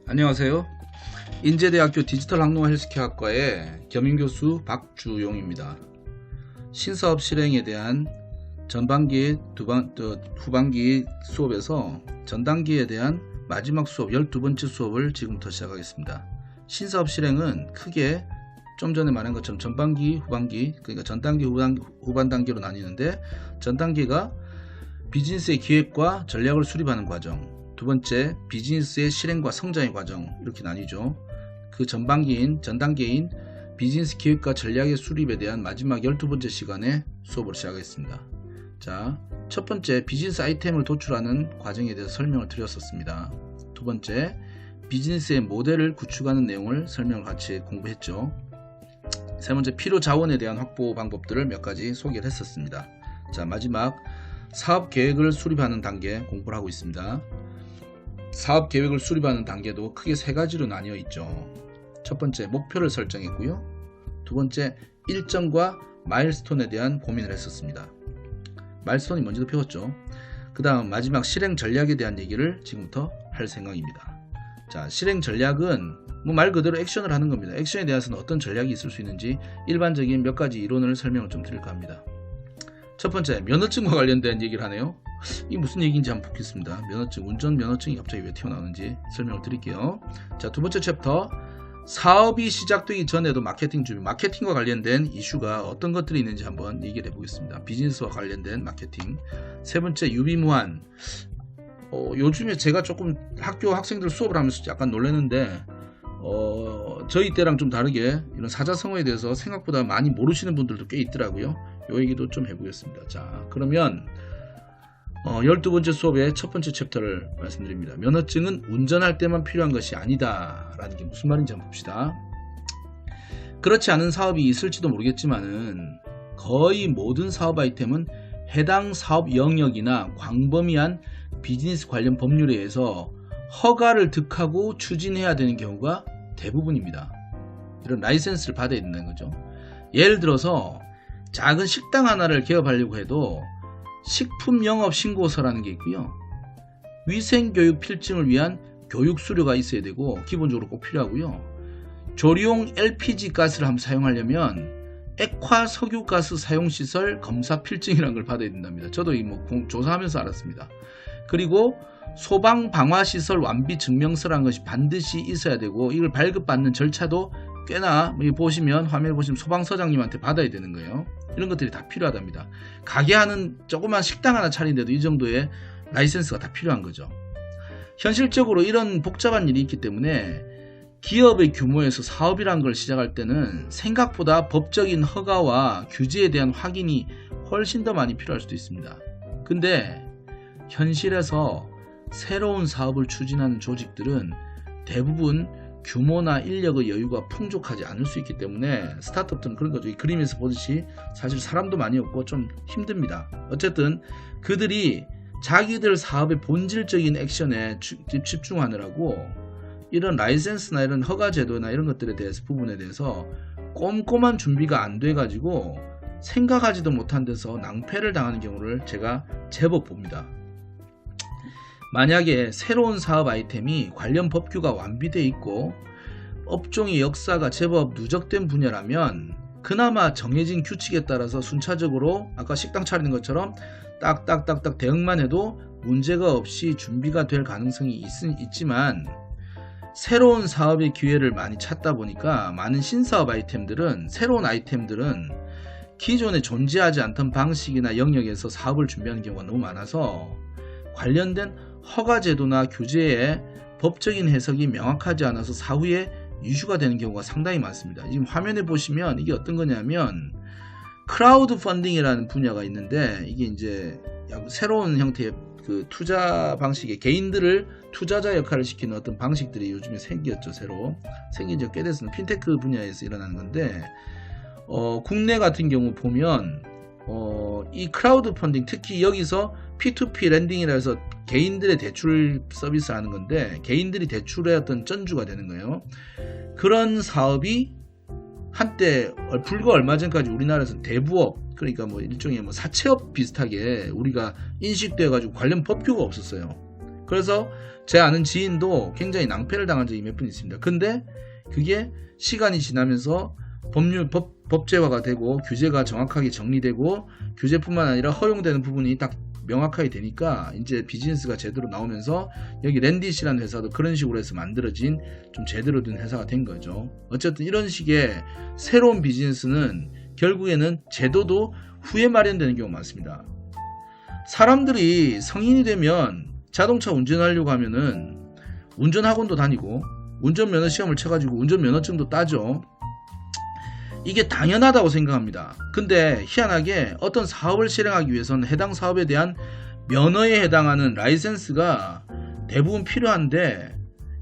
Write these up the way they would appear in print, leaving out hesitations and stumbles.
안녕하세요. 인제대학교 디지털학농 헬스케어학과의 겸임교수 박주용입니다. 신사업 실행에 대한 전반기, 후반기 수업에서 전단기에 대한 마지막 수업 12번째 수업을 지금부터 시작하겠습니다. 신사업 실행은 크게 좀 전에 말한 것처럼 전반기, 후반기, 그러니까 전단기, 후반 단계로 나뉘는데, 전단계가 비즈니스의 기획과 전략을 수립하는 과정, 두 번째 비즈니스의 실행과 성장의 과정, 이렇게 나뉘죠. 그 전반기인 전단계인 비즈니스 기획과 전략의 수립에 대한 마지막 12번째 시간에 수업을 시작하겠습니다. 자, 첫 번째 비즈니스 아이템을 도출하는 과정에 대해서 설명을 드렸었습니다. 두 번째 비즈니스의 모델을 구축하는 내용을 설명을 같이 공부했죠. 세 번째 필요 자원에 대한 확보 방법들을 몇 가지 소개를 했었습니다. 자, 마지막 사업 계획을 수립하는 단계 공부를 하고 있습니다. 사업 계획을 수립하는 단계도 크게 세 가지로 나뉘어 있죠. 첫 번째 목표를 설정했고요. 두 번째 일정과 마일스톤에 대한 고민을 했었습니다. 마일스톤이 뭔지도 배웠죠. 그 다음 마지막 실행 전략에 대한 얘기를 지금부터 할 생각입니다. 자, 실행 전략은 말 그대로 액션을 하는 겁니다. 액션에 대해서는 어떤 전략이 있을 수 있는지 일반적인 몇 가지 이론을 설명을 좀 드릴까 합니다. 첫 번째 면허증과 관련된 얘기를 하네요. 이게 무슨 얘기인지 한번 보겠습니다. 면허증, 운전 면허증이 갑자기 왜 튀어나오는지 설명을 드릴게요. 자, 두 번째 챕터 사업이 시작되기 전에도 마케팅 준비, 마케팅과 관련된 이슈가 어떤 것들이 있는지 한번 얘기를 해보겠습니다. 비즈니스와 관련된 마케팅. 세 번째 유비무한. 요즘에 제가 조금 학교 학생들 수업을 하면서 약간 놀랐는데 저희 때랑 좀 다르게 이런 사자성어에 대해서 생각보다 많이 모르시는 분들도 꽤 있더라고요. 요 얘기도 좀 해보겠습니다. 자, 그러면 12번째 수업의 첫 번째 챕터를 말씀드립니다. 면허증은 운전할 때만 필요한 것이 아니다 라는 게 무슨 말인지 한번 봅시다. 그렇지 않은 사업이 있을지도 모르겠지만은 거의 모든 사업 아이템은 해당 사업 영역이나 광범위한 비즈니스 관련 법률에 의해서 허가를 득하고 추진해야 되는 경우가 대부분입니다. 이런 라이센스를 받아야 된다는 거죠. 예를 들어서 작은 식당 하나를 개업하려고 해도 식품영업신고서라는 게 있고요. 위생교육 필증을 위한 교육 수료가 있어야 되고 기본적으로 꼭 필요하고요. 조리용 LPG 가스를 한번 사용하려면 액화 석유가스 사용시설 검사 필증이라는 걸 받아야 된답니다. 저도 조사하면서 알았습니다. 그리고 소방방화시설 완비 증명서라는 것이 반드시 있어야 되고 이걸 발급받는 절차도 꽤나 보시면 화면을 보시면 소방서장님한테 받아야 되는 거예요. 이런 것들이 다 필요하답니다. 가게 하는 조그만 식당 하나 차린데도 이 정도의 라이센스가 다 필요한 거죠. 현실적으로 이런 복잡한 일이 있기 때문에 기업의 규모에서 사업이라는 걸 시작할 때는 생각보다 법적인 허가와 규제에 대한 확인이 훨씬 더 많이 필요할 수도 있습니다. 근데 현실에서 새로운 사업을 추진하는 조직들은 대부분 규모나 인력의 여유가 풍족하지 않을 수 있기 때문에 스타트업들은 그런 거죠. 이 그림에서 보듯이 사실 사람도 많이 없고 좀 힘듭니다. 어쨌든 그들이 자기들 사업의 본질적인 액션에 집중하느라고 이런 라이센스나 이런 허가 제도나 이런 것들에 대해서 부분에 대해서 꼼꼼한 준비가 안 돼 가지고 생각하지도 못한 데서 낭패를 당하는 경우를 제가 제법 봅니다. 만약에 새로운 사업 아이템이 관련 법규가 완비되어 있고 업종의 역사가 제법 누적된 분야라면 그나마 정해진 규칙에 따라서 순차적으로 아까 식당 차리는 것처럼 딱딱딱딱 대응만 해도 문제가 없이 준비가 될 가능성이 있지만 새로운 사업의 기회를 많이 찾다 보니까 많은 신사업 아이템들은, 새로운 아이템들은 기존에 존재하지 않던 방식이나 영역에서 사업을 준비하는 경우가 너무 많아서 관련된 허가제도나 규제의 법적인 해석이 명확하지 않아서 사후에 이슈가 되는 경우가 상당히 많습니다. 지금 화면에 보시면 이게 어떤 거냐면 크라우드 펀딩이라는 분야가 있는데 이게 이제 새로운 형태의 그 투자 방식의 개인들을 투자자 역할을 시키는 어떤 방식들이 요즘에 생겼죠. 새로 생긴 지 꽤 됐습니다. 핀테크 분야에서 일어나는 건데 국내 같은 경우 보면 이 크라우드 펀딩, 특히 여기서 P2P 랜딩이라 해서 개인들의 대출 서비스를 하는 건데 개인들이 대출의 어떤 전주가 되는 거예요. 그런 사업이 한때 불과 얼마 전까지 우리나라에서는 대부업, 그러니까 일종의 사채업 비슷하게 우리가 인식되어 가지고 관련 법규가 없었어요. 그래서 제 아는 지인도 굉장히 낭패를 당한 적이 몇 분 있습니다. 근데 그게 시간이 지나면서 법제화가 되고 규제가 정확하게 정리되고 규제뿐만 아니라 허용되는 부분이 딱 명확하게 되니까 이제 비즈니스가 제대로 나오면서 여기 랜디시라는 회사도 그런 식으로 해서 만들어진 좀 제대로 된 회사가 된 거죠. 어쨌든 이런 식의 새로운 비즈니스는 결국에는 제도도 후에 마련되는 경우가 많습니다. 사람들이 성인이 되면 자동차 운전하려고 하면은 운전학원도 다니고 운전면허 시험을 쳐가지고 운전면허증도 따죠. 이게 당연하다고 생각합니다. 근데 희한하게 어떤 사업을 실행하기 위해서는 해당 사업에 대한 면허에 해당하는 라이센스가 대부분 필요한데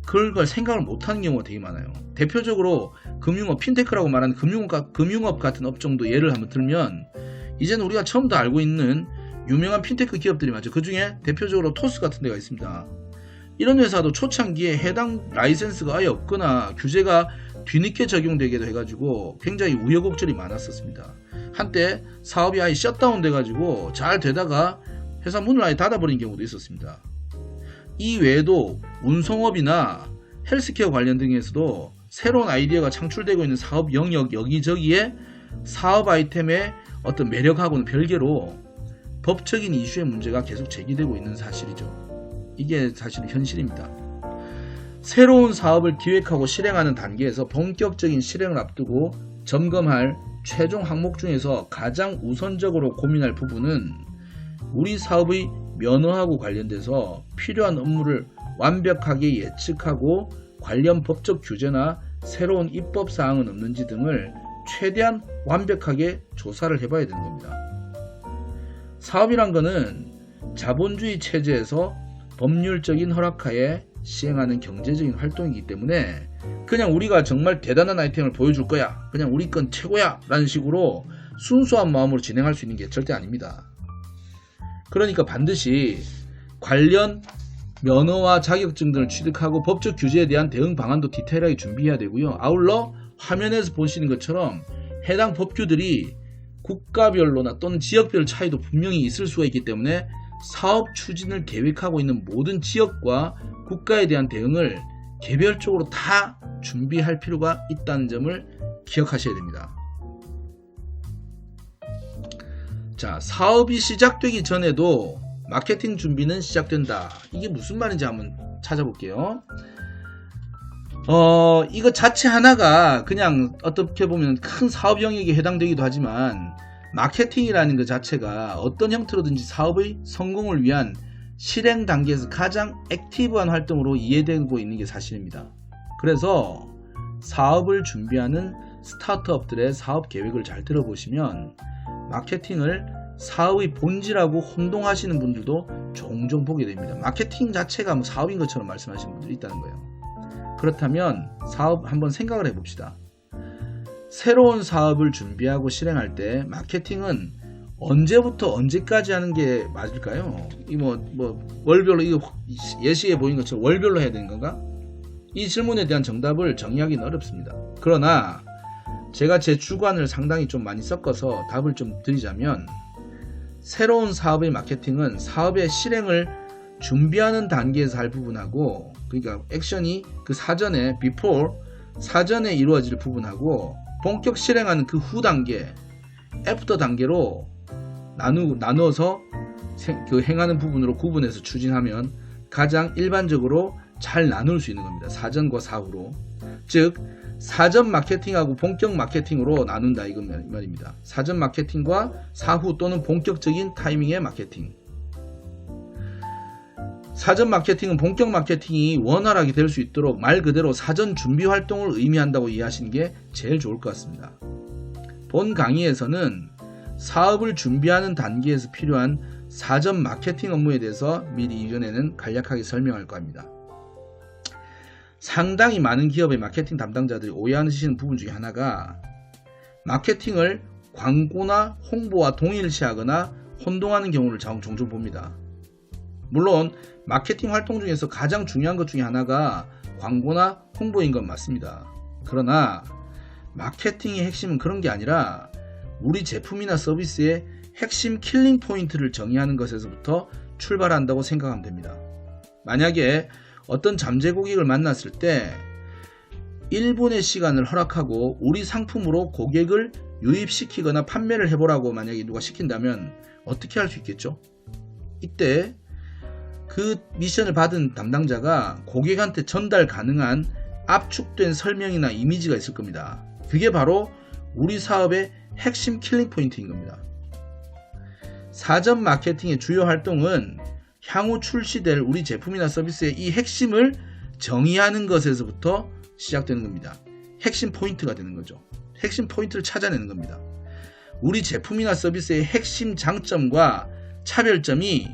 그걸 생각을 못하는 경우가 되게 많아요. 대표적으로 금융업, 핀테크라고 말하는 금융업 같은 업종도 예를 한번 들면 이제는 우리가 처음부터 알고 있는 유명한 핀테크 기업들이 많죠. 그 중에 대표적으로 토스 같은 데가 있습니다. 이런 회사도 초창기에 해당 라이센스가 아예 없거나 규제가 뒤늦게 적용되기도 해가지고 굉장히 우여곡절이 많았었습니다. 한때 사업이 아예 셧다운 돼가지고 잘 되다가 회사 문을 아예 닫아버린 경우도 있었습니다. 이 외에도 운송업이나 헬스케어 관련 등에서도 새로운 아이디어가 창출되고 있는 사업 영역 여기저기에 사업 아이템의 어떤 매력하고는 별개로 법적인 이슈의 문제가 계속 제기되고 있는 사실이죠. 이게 사실은 현실입니다. 새로운 사업을 기획하고 실행하는 단계에서 본격적인 실행을 앞두고 점검할 최종 항목 중에서 가장 우선적으로 고민할 부분은 우리 사업의 면허하고 관련돼서 필요한 업무를 완벽하게 예측하고 관련 법적 규제나 새로운 입법 사항은 없는지 등을 최대한 완벽하게 조사를 해봐야 되는 겁니다. 사업이란 거는 자본주의 체제에서 법률적인 허락하에 시행하는 경제적인 활동이기 때문에 그냥 우리가 정말 대단한 아이템을 보여줄 거야, 그냥 우리 건 최고야 라는 식으로 순수한 마음으로 진행할 수 있는 게 절대 아닙니다. 그러니까 반드시 관련 면허와 자격증 등을 취득하고 법적 규제에 대한 대응 방안도 디테일하게 준비해야 되고요. 아울러 화면에서 보시는 것처럼 해당 법규들이 국가별로나 또는 지역별 차이도 분명히 있을 수가 있기 때문에 사업 추진을 계획하고 있는 모든 지역과 국가에 대한 대응을 개별적으로 다 준비할 필요가 있다는 점을 기억하셔야 됩니다. 자, 사업이 시작되기 전에도 마케팅 준비는 시작된다. 이게 무슨 말인지 한번 찾아볼게요. 이거 자체 하나가 그냥 어떻게 보면 큰 사업 영역에 해당되기도 하지만 마케팅이라는 것 자체가 어떤 형태로든지 사업의 성공을 위한 실행 단계에서 가장 액티브한 활동으로 이해되고 있는 게 사실입니다. 그래서 사업을 준비하는 스타트업들의 사업 계획을 잘 들어보시면 마케팅을 사업의 본질하고 혼동하시는 분들도 종종 보게 됩니다. 마케팅 자체가 사업인 것처럼 말씀하시는 분들이 있다는 거예요. 그렇다면 사업 한번 생각을 해봅시다. 새로운 사업을 준비하고 실행할 때 마케팅은 언제부터 언제까지 하는 게 맞을까요? 이 월별로 이거 예시에 보인 것처럼 월별로 해야 되는 건가? 이 질문에 대한 정답을 정의하기는 어렵습니다. 그러나 제가 제 주관을 상당히 좀 많이 섞어서 답을 좀 드리자면 새로운 사업의 마케팅은 사업의 실행을 준비하는 단계에서 할 부분하고, 그러니까 액션이 그 사전에 before 사전에 이루어질 부분하고 본격 실행하는 그 후 단계 after 단계로 나누어서 그 행하는 부분으로 구분해서 추진하면 가장 일반적으로 잘 나눌 수 있는 겁니다. 사전과 사후로. 즉 사전 마케팅하고 본격 마케팅으로 나눈다 이건 말입니다. 사전 마케팅과 사후 또는 본격적인 타이밍의 마케팅. 사전 마케팅은 본격 마케팅이 원활하게 될 수 있도록 말 그대로 사전 준비 활동을 의미한다고 이해하시는 게 제일 좋을 것 같습니다. 본 강의에서는 사업을 준비하는 단계에서 필요한 사전 마케팅 업무에 대해서 미리 이전에는 간략하게 설명할 겁니다. 상당히 많은 기업의 마케팅 담당자들이 오해하시는 부분 중에 하나가 마케팅을 광고나 홍보와 동일시하거나 혼동하는 경우를 종종 봅니다. 물론 마케팅 활동 중에서 가장 중요한 것 중에 하나가 광고나 홍보인 건 맞습니다. 그러나 마케팅의 핵심은 그런 게 아니라 우리 제품이나 서비스의 핵심 킬링 포인트를 정의하는 것에서부터 출발한다고 생각하면 됩니다. 만약에 어떤 잠재 고객을 만났을 때 1분의 시간을 허락하고 우리 상품으로 고객을 유입시키거나 판매를 해보라고 만약에 누가 시킨다면 어떻게 할 수 있겠죠? 이때 그 미션을 받은 담당자가 고객한테 전달 가능한 압축된 설명이나 이미지가 있을 겁니다. 그게 바로 우리 사업의 핵심 킬링 포인트인 겁니다. 사전 마케팅의 주요 활동은 향후 출시될 우리 제품이나 서비스의 이 핵심을 정의하는 것에서부터 시작되는 겁니다. 핵심 포인트가 되는 거죠. 핵심 포인트를 찾아내는 겁니다. 우리 제품이나 서비스의 핵심 장점과 차별점이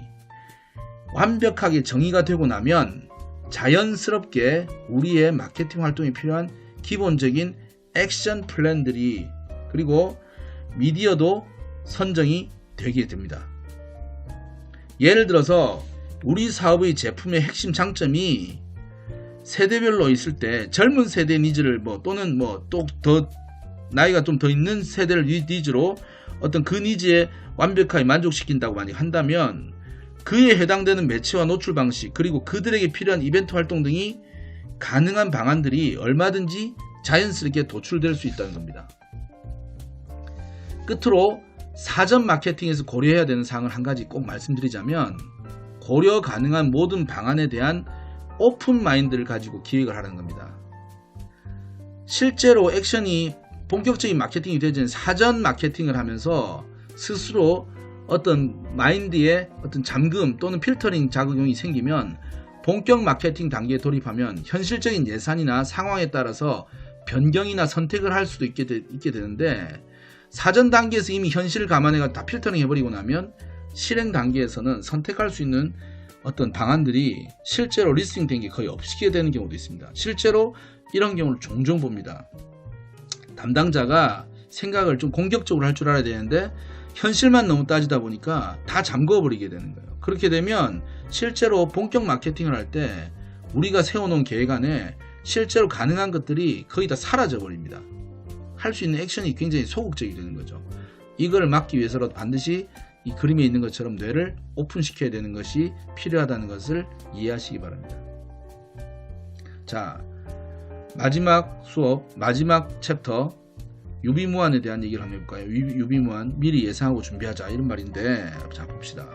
완벽하게 정의가 되고 나면 자연스럽게 우리의 마케팅 활동에 필요한 기본적인 액션 플랜들이 그리고 미디어도 선정이 되게 됩니다. 예를 들어서 우리 사업의 제품의 핵심 장점이 세대별로 있을 때 젊은 세대 니즈를 또는 또 더 나이가 좀 더 있는 세대를 니즈로 어떤 그 니즈에 완벽하게 만족시킨다고 만약 한다면 그에 해당되는 매체와 노출 방식 그리고 그들에게 필요한 이벤트 활동 등이 가능한 방안들이 얼마든지 자연스럽게 도출될 수 있다는 겁니다. 끝으로 사전 마케팅에서 고려해야 되는 사항을 한 가지 꼭 말씀드리자면 고려 가능한 모든 방안에 대한 오픈 마인드를 가지고 기획을 하라는 겁니다. 실제로 액션이 본격적인 마케팅이 되기 전에 사전 마케팅을 하면서 스스로 어떤 마인드에 어떤 잠금 또는 필터링 작용이 생기면 본격 마케팅 단계에 돌입하면 현실적인 예산이나 상황에 따라서 변경이나 선택을 할 수도 있게 되는데 사전 단계에서 이미 현실을 감안해가 다 필터링 해버리고 나면 실행 단계에서는 선택할 수 있는 어떤 방안들이 실제로 리스팅 된 게 거의 없게 되는 경우도 있습니다. 실제로 이런 경우를 종종 봅니다. 담당자가 생각을 좀 공격적으로 할 줄 알아야 되는데 현실만 너무 따지다 보니까 다 잠궈버리게 되는 거예요. 그렇게 되면 실제로 본격 마케팅을 할 때 우리가 세워놓은 계획 안에 실제로 가능한 것들이 거의 다 사라져버립니다. 할 수 있는 액션이 굉장히 소극적이 되는 거죠. 이걸 막기 위해서라도 반드시 이 그림에 있는 것처럼 뇌를 오픈시켜야 되는 것이 필요하다는 것을 이해하시기 바랍니다. 자, 마지막 수업, 마지막 챕터 유비무환에 대한 얘기를 한번 해볼까요? 유비무환, 미리 예상하고 준비하자 이런 말인데 자 봅시다.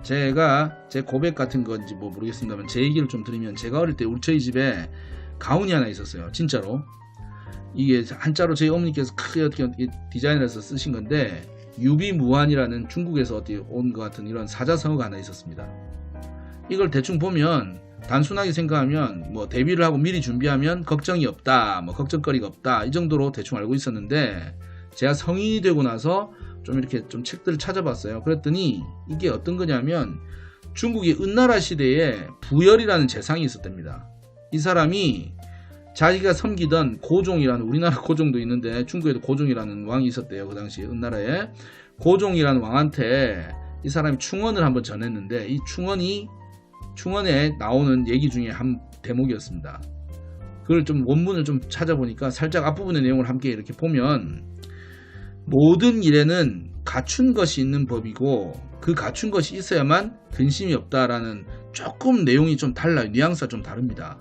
제가 제 고백 같은 건지 모르겠습니다만 제 얘기를 좀 드리면 제가 어릴 때 저희 집에 가운이 하나 있었어요. 진짜로 이게 한자로 저희 어머니께서 크게 어떻게 디자인해서 쓰신 건데 유비무환이라는 중국에서 어디 온 것 같은 이런 사자성어가 하나 있었습니다. 이걸 대충 보면 단순하게 생각하면 데뷔를 하고 미리 준비하면 걱정이 없다, 걱정거리가 없다 이 정도로 대충 알고 있었는데 제가 성인이 되고 나서 좀 이렇게 좀 책들을 찾아봤어요. 그랬더니 이게 어떤 거냐면 중국의 은나라 시대에 부열이라는 재상이 있었답니다. 이 사람이 자기가 섬기던 고종이라는 우리나라 고종도 있는데 중국에도 고종이라는 왕이 있었대요. 그 당시에 은나라에 고종이라는 왕한테 이 사람이 충언을 한번 전했는데 이 충언에 나오는 얘기 중에 한 대목이었습니다. 그걸 좀 원문을 좀 찾아보니까 살짝 앞부분의 내용을 함께 이렇게 보면 모든 일에는 갖춘 것이 있는 법이고 그 갖춘 것이 있어야만 근심이 없다라는 조금 내용이 좀 달라요. 뉘앙스가 좀 다릅니다.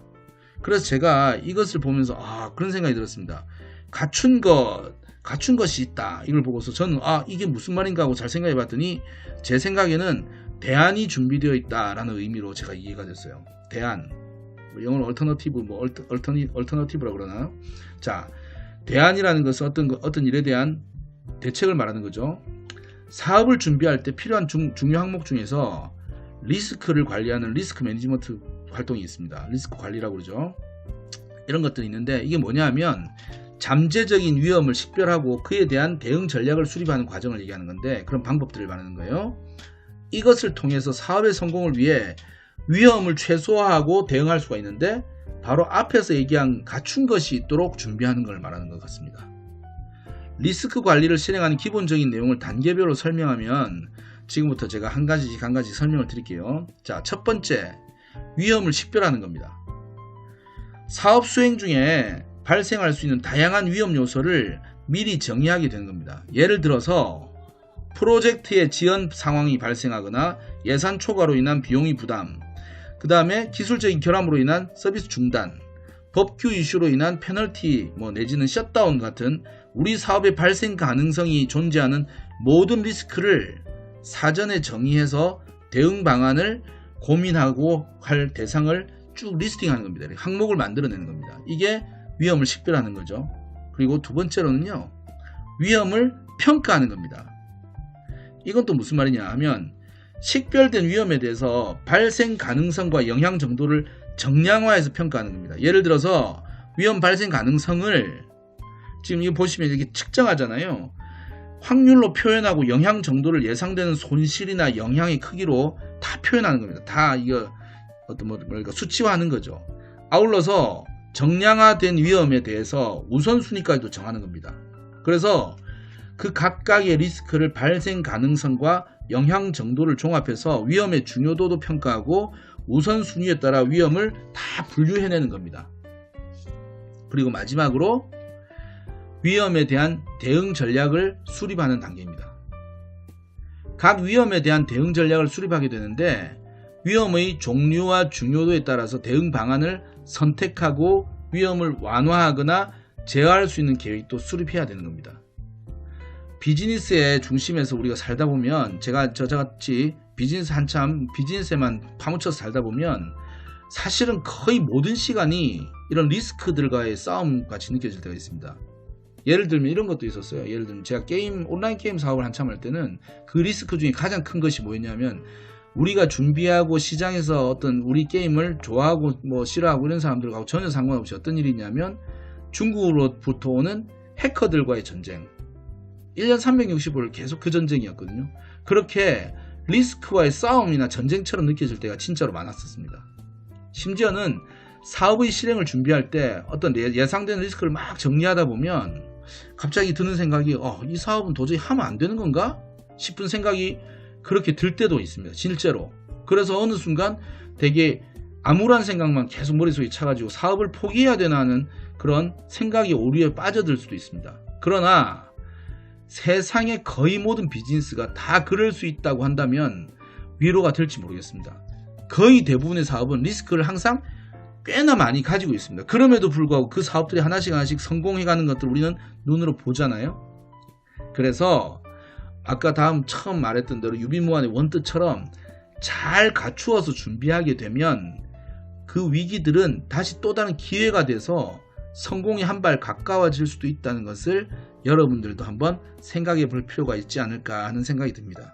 그래서 제가 이것을 보면서 그런 생각이 들었습니다. 갖춘 것이 있다. 이걸 보고서 저는 이게 무슨 말인가 하고 잘 생각해 봤더니 제 생각에는 대안이 준비되어 있다라는 의미로 제가 이해가 됐어요. 대안. 영어로 얼터너티브라고 그러나? 자, 대안이라는 것은 어떤 일에 대한 대책을 말하는 거죠. 사업을 준비할 때 필요한 중요 항목 중에서 리스크를 관리하는 리스크 매니지먼트 활동이 있습니다. 리스크 관리라고 그러죠. 이런 것들이 있는데 이게 뭐냐 하면 잠재적인 위험을 식별하고 그에 대한 대응 전략을 수립하는 과정을 얘기하는 건데 그런 방법들을 말하는 거예요. 이것을 통해서 사업의 성공을 위해 위험을 최소화하고 대응할 수가 있는데 바로 앞에서 얘기한 갖춘 것이 있도록 준비하는 걸 말하는 것 같습니다. 리스크 관리를 실행하는 기본적인 내용을 단계별로 설명하면 지금부터 제가 한 가지씩 설명을 드릴게요. 자, 첫 번째, 위험을 식별하는 겁니다. 사업 수행 중에 발생할 수 있는 다양한 위험 요소를 미리 정의하게 되는 겁니다. 예를 들어서 프로젝트의 지연 상황이 발생하거나 예산 초과로 인한 비용의 부담, 그 다음에 기술적인 결함으로 인한 서비스 중단, 법규 이슈로 인한 페널티 내지는 셧다운 같은 우리 사업의 발생 가능성이 존재하는 모든 리스크를 사전에 정의해서 대응 방안을 고민하고 할 대상을 쭉 리스팅하는 겁니다. 항목을 만들어내는 겁니다. 이게 위험을 식별하는 거죠. 그리고 두 번째로는요, 위험을 평가하는 겁니다. 이건 또 무슨 말이냐 하면, 식별된 위험에 대해서 발생 가능성과 영향 정도를 정량화해서 평가하는 겁니다. 예를 들어서 위험 발생 가능성을 지금 이거 보시면 이렇게 측정하잖아요. 확률로 표현하고 영향 정도를 예상되는 손실이나 영향의 크기로 다 표현하는 겁니다. 다 이거 어떤 수치화하는 거죠. 아울러서 정량화된 위험에 대해서 우선순위까지도 정하는 겁니다. 그래서 그 각각의 리스크를 발생 가능성과 영향 정도를 종합해서 위험의 중요도도 평가하고 우선순위에 따라 위험을 다 분류해내는 겁니다. 그리고 마지막으로 위험에 대한 대응 전략을 수립하는 단계입니다. 각 위험에 대한 대응 전략을 수립하게 되는데, 위험의 종류와 중요도에 따라서 대응 방안을 선택하고 위험을 완화하거나 제어할 수 있는 계획도 수립해야 되는 겁니다. 비즈니스의 중심에서 우리가 살다 보면, 저같이 비즈니스에만 파묻혀서 살다 보면 사실은 거의 모든 시간이 이런 리스크들과의 싸움 같이 느껴질 때가 있습니다. 예를 들면 이런 것도 있었어요. 예를 들면 제가 온라인 게임 사업을 한참 할 때는 그 리스크 중에 가장 큰 것이 뭐였냐면, 우리가 준비하고 시장에서 어떤 우리 게임을 좋아하고 싫어하고 이런 사람들하고 전혀 상관없이 어떤 일이 있냐면, 중국으로부터 오는 해커들과의 전쟁. 1년 365일 계속 그 전쟁이었거든요. 그렇게 리스크와의 싸움이나 전쟁처럼 느껴질 때가 진짜로 많았었습니다. 심지어는 사업의 실행을 준비할 때 어떤 예상되는 리스크를 막 정리하다 보면 갑자기 드는 생각이, 이 사업은 도저히 하면 안 되는 건가? 싶은 생각이 그렇게 들 때도 있습니다. 실제로. 그래서 어느 순간 되게 암울한 생각만 계속 머릿속에 차가지고 사업을 포기해야 되나 하는 그런 생각이 오류에 빠져들 수도 있습니다. 그러나 세상의 거의 모든 비즈니스가 다 그럴 수 있다고 한다면 위로가 될지 모르겠습니다. 거의 대부분의 사업은 리스크를 항상 꽤나 많이 가지고 있습니다. 그럼에도 불구하고 그 사업들이 하나씩 성공해가는 것들 우리는 눈으로 보잖아요. 그래서 아까 처음 말했던 대로 유비무환의 원뜻처럼 잘 갖추어서 준비하게 되면 그 위기들은 다시 또 다른 기회가 돼서 성공이 한 발 가까워질 수도 있다는 것을 여러분들도 한번 생각해 볼 필요가 있지 않을까 하는 생각이 듭니다.